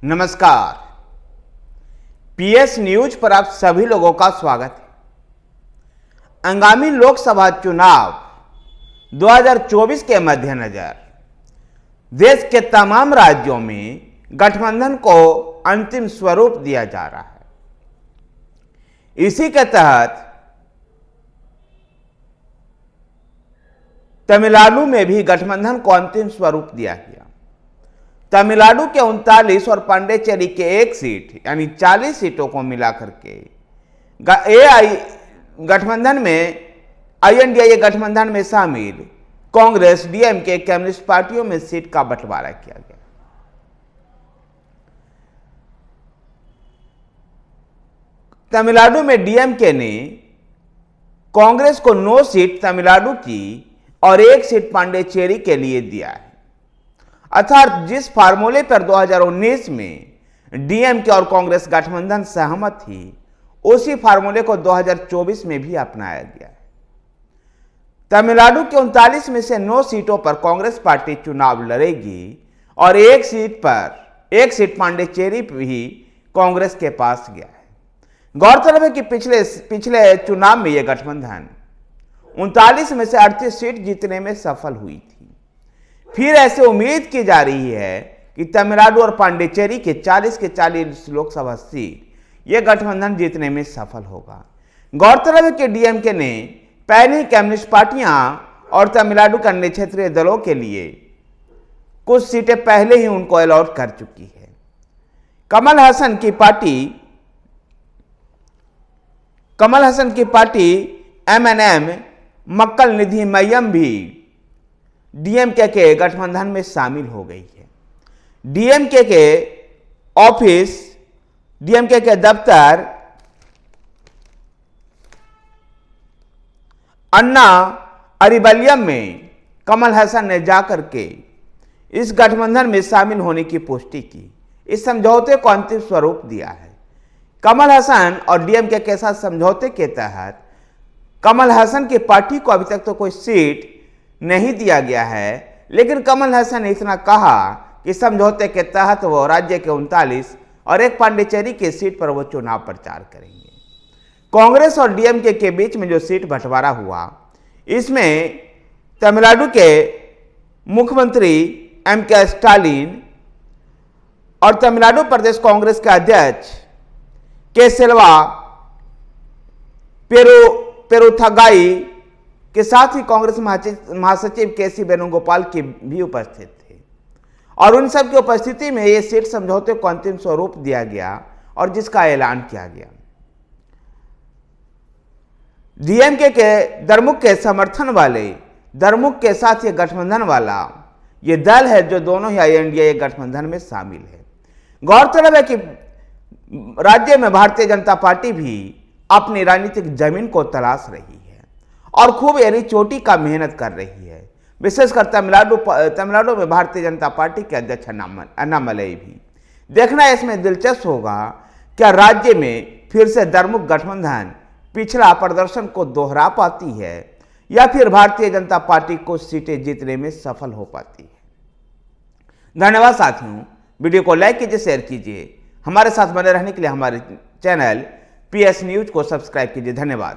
नमस्कार। PS news पर आप सभी लोगों का स्वागत है। आगामी लोकसभा चुनाव 2024 के मद्देनजर देश के तमाम राज्यों में गठबंधन को अंतिम स्वरूप दिया जा रहा है। इसी के तहत तमिलनाडु में भी गठबंधन को अंतिम स्वरूप दिया गया। तमिलनाडु के 39 और पांडिचेरी के एक सीट यानी 40 सीटों को मिलाकर के गठबंधन में INDIA गठबंधन में शामिल कांग्रेस, DMK, कम्युनिस्ट पार्टियों में सीट का बंटवारा किया गया। तमिलनाडु में DMK ने कांग्रेस को 9 सीट तमिलनाडु की और 1 सीट पांडिचेरी के लिए दिया है। अर्थात जिस फार्मूले पर 2019 में DMK और कांग्रेस गठबंधन सहमत थी, उसी फार्मूले को 2024 में भी अपनाया गया है। तमिलनाडु के 39 में से 9 सीटों पर कांग्रेस पार्टी चुनाव लड़ेगी और 1 सीट पांडिचेरी भी कांग्रेस के पास गया है। गौरतलब है कि पिछले चुनाव में यह गठबंधन 39 में से 38 सीट जीतने में सफल हुई थी। फिर ऐसे उम्मीद की जा रही है कि तमिलनाडु और पांडिचेरी के 40 के 40 लोकसभा सीट यह गठबंधन जीतने में सफल होगा। गौरतलब है कि DMK ने पहले ही कम्युनिस्ट पार्टियां और तमिलनाडु के अन्य क्षेत्रीय दलों के लिए कुछ सीटें पहले ही उनको अलॉट कर चुकी है। कमल हसन की पार्टी MNM मक्कल निधि मय्यम भी DMK के गठबंधन में शामिल हो गई है। DMK के दफ्तर अन्ना अरिबल्यम में कमल हसन ने जाकर के इस गठबंधन में शामिल होने की पुष्टि की। इस समझौते को अंतिम स्वरूप दिया है। कमल हसन और DMK के साथ समझौते के तहत कमल हसन की पार्टी को अभी तक तो कोई सीट नहीं दिया गया है, लेकिन कमल हसन ने इतना कहा कि समझौते के तहत वो राज्य के 39 और 1 पांडिचेरी की सीट पर वो चुनाव प्रचार करेंगे। कांग्रेस और DMK के बीच में जो सीट बंटवारा हुआ, इसमें तमिलनाडु के मुख्यमंत्री MK स्टालिन और तमिलनाडु प्रदेश कांग्रेस के अध्यक्ष के सेल्वा पेरुथगाई के साथ ही कांग्रेस महासचिव KC वेणुगोपाल की भी उपस्थित थे और उन सब की उपस्थिति में ये सीट समझौते को अंतिम स्वरूप दिया गया और जिसका ऐलान किया गया। DMK के दरमुख के समर्थन वाले दरमुख के साथ ये गठबंधन वाला ये दल है जो दोनों ही INDIA गठबंधन में शामिल है। गौरतलब है कि राज्य में भारतीय जनता पार्टी भी अपनी राजनीतिक जमीन को तलाश रही है और खूब यानी चोटी का मेहनत कर रही है। विशेषकर तमिलनाडु में भारतीय जनता पार्टी के अध्यक्ष अन्नामलई भी। देखना इसमें दिलचस्प होगा क्या राज्य में फिर से दरमुख गठबंधन पिछला प्रदर्शन को दोहरा पाती है या फिर भारतीय जनता पार्टी को सीटें जीतने में सफल हो पाती है। धन्यवाद साथियों, वीडियो को लाइक कीजिए, शेयर कीजिए। हमारे साथ बने रहने के लिए हमारे चैनल PS न्यूज को सब्सक्राइब कीजिए। धन्यवाद।